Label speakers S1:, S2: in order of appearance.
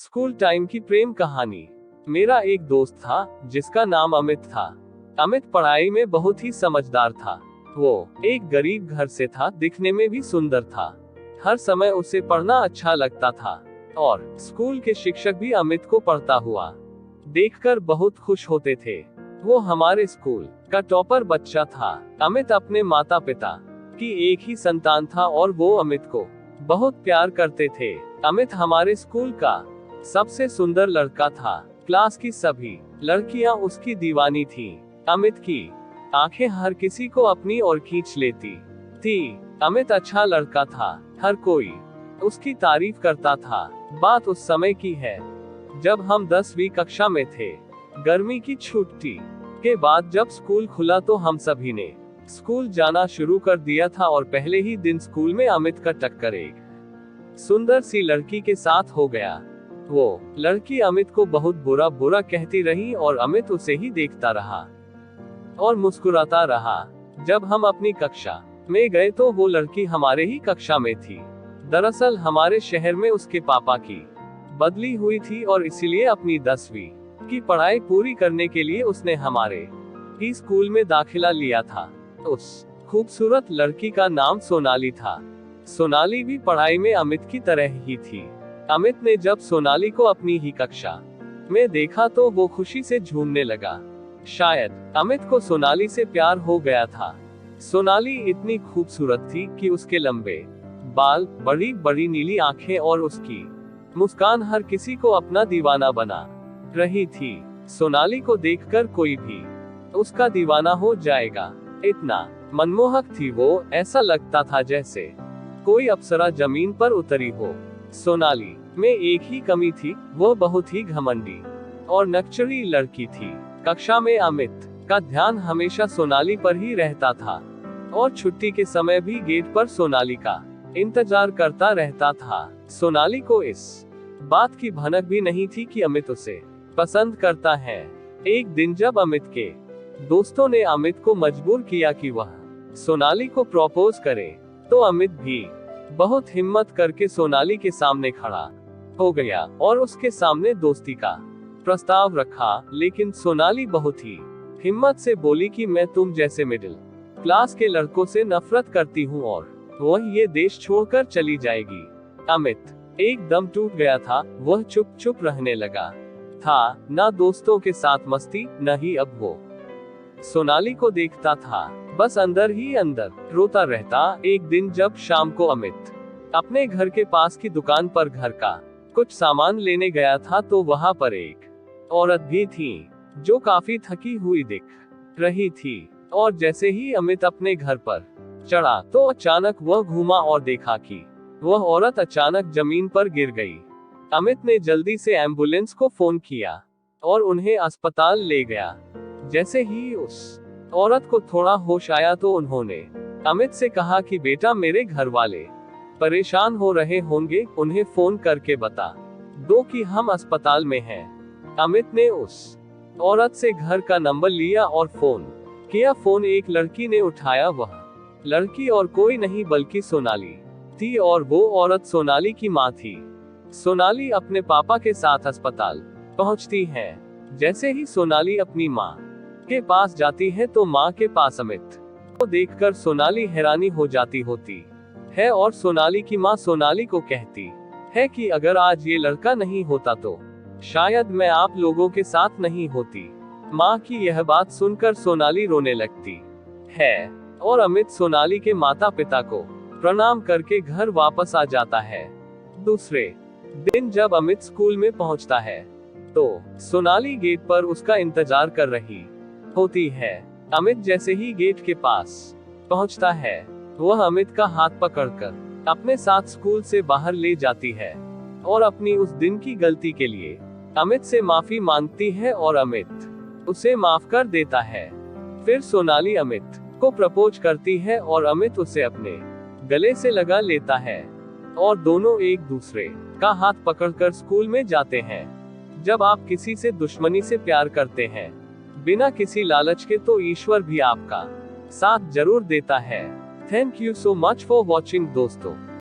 S1: School time की प्रेम कहानी। मेरा एक दोस्त था जिसका नाम अमित था। अमित पढ़ाई में बहुत ही समझदार था। वो एक गरीब घर से था, दिखने में भी सुंदर था। हर समय उसे पढ़ना अच्छा लगता था और स्कूल के शिक्षक भी अमित को पढ़ता हुआ देखकर बहुत खुश होते थे। वो हमारे स्कूल का टॉपर बच्चा था। अमित अपने माता पिता की एक ही संतान था और वो अमित को बहुत प्यार करते थे। अमित हमारे स्कूल का सबसे सुंदर लड़का था। क्लास की सभी लड़कियां उसकी दीवानी थीं। अमित की आंखें हर किसी को अपनी ओर खींच लेती थी। अमित अच्छा लड़का था, हर कोई उसकी तारीफ करता था। बात उस समय की है जब हम 10वीं कक्षा में थे। गर्मी की छुट्टी के बाद जब स्कूल खुला तो हम सभी ने स्कूल जाना शुरू कर दिया था और पहले ही दिन स्कूल में अमित का टक्कर एक सुंदर सी लड़की के साथ हो गया। वो लड़की अमित को बहुत बुरा बुरा कहती रही और अमित उसे ही देखता रहा और मुस्कुराता रहा। जब हम अपनी कक्षा में गए तो वो लड़की हमारे ही कक्षा में थी। दरअसल हमारे शहर में उसके पापा की बदली हुई थी और इसीलिए अपनी 10वीं की पढ़ाई पूरी करने के लिए उसने हमारे ही स्कूल में दाखिला लिया था। उस खूबसूरत लड़की का नाम सोनाली था। सोनाली भी पढ़ाई में अमित की तरह ही थी। अमित ने जब सोनाली को अपनी ही कक्षा में देखा तो वो खुशी से झूमने लगा। शायद अमित को सोनाली से प्यार हो गया था। सोनाली इतनी खूबसूरत थी कि उसके लंबे बाल, बड़ी बड़ी नीली आंखें और उसकी मुस्कान हर किसी को अपना दीवाना बना रही थी। सोनाली को देखकर कोई भी उसका दीवाना हो जाएगा, इतना मनमोहक थी वो। ऐसा लगता था जैसे कोई अप्सरा जमीन पर उतरी हो। सोनाली में एक ही कमी थी, वो बहुत ही घमंडी और नकचरी लड़की थी। कक्षा में अमित का ध्यान हमेशा सोनाली पर ही रहता था और छुट्टी के समय भी गेट पर सोनाली का इंतजार करता रहता था। सोनाली को इस बात की भनक भी नहीं थी कि अमित उसे पसंद करता है। एक दिन जब अमित के दोस्तों ने अमित को मजबूर किया कि वह सोनाली को प्रपोज करे तो अमित भी बहुत हिम्मत करके सोनाली के सामने खड़ा हो गया और उसके सामने दोस्ती का प्रस्ताव रखा। लेकिन सोनाली बहुत ही हिम्मत से बोली कि मैं तुम जैसे मिडिल क्लास के लड़कों से नफरत करती हूँ और वह ये देश छोड़कर चली जाएगी। अमित एकदम टूट गया था। वह चुप चुप रहने लगा था, ना दोस्तों के साथ मस्ती, न ही अब वो सोनाली को देखता था, बस अंदर ही अंदर रोता रहता। एक दिन जब शाम को अमित अपने घर के पास की दुकान पर घर का कुछ सामान लेने गया था तो वहां पर एक औरत भी थी जो काफी थकी हुई दिख रही थी। और जैसे ही अमित अपने घर पर चढ़ा तो अचानक वह घूमा और देखा कि वह औरत अचानक जमीन पर गिर गई। अमित ने जल्दी से एम्बुलेंस को फोन किया और उन्हें अस्पताल ले गया। जैसे ही उस औरत को थोड़ा होश आया तो उन्होंने अमित से कहा कि बेटा, मेरे घर वाले परेशान हो रहे होंगे, उन्हें फोन करके बता दो कि हम अस्पताल में हैं। अमित ने उस औरत से घर का नंबर लिया और फोन किया। फोन एक लड़की ने उठाया। वह लड़की और कोई नहीं बल्कि सोनाली थी और वो औरत सोनाली की माँ थी। सोनाली अपने पापा के साथ अस्पताल पहुंचती है। जैसे ही सोनाली अपनी माँ के पास जाती है तो माँ के पास अमित को देखकर सोनाली हैरानी हो जाती होती है और सोनाली की माँ सोनाली को कहती है कि अगर आज ये लड़का नहीं होता तो शायद मैं आप लोगों के साथ नहीं होती। माँ की यह बात सुनकर सोनाली रोने लगती है और अमित सोनाली के माता पिता को प्रणाम करके घर वापस आ जाता है। दूसरे दिन जब अमित स्कूल में पहुंचता है तो सोनाली गेट पर उसका इंतजार कर रही होती है। अमित जैसे ही गेट के पास पहुंचता है वह अमित का हाथ पकड़कर अपने साथ स्कूल से बाहर ले जाती है और अपनी उस दिन की गलती के लिए अमित से माफी मांगती है और अमित उसे माफ कर देता है। फिर सोनाली अमित को प्रपोज करती है और अमित उसे अपने गले से लगा लेता है और दोनों एक दूसरे का हाथ पकड़कर स्कूल में जाते हैं। जब आप किसी से दुश्मनी से प्यार करते हैं बिना किसी लालच के तो ईश्वर भी आपका साथ जरूर देता है। Thank you so much for watching दोस्तों।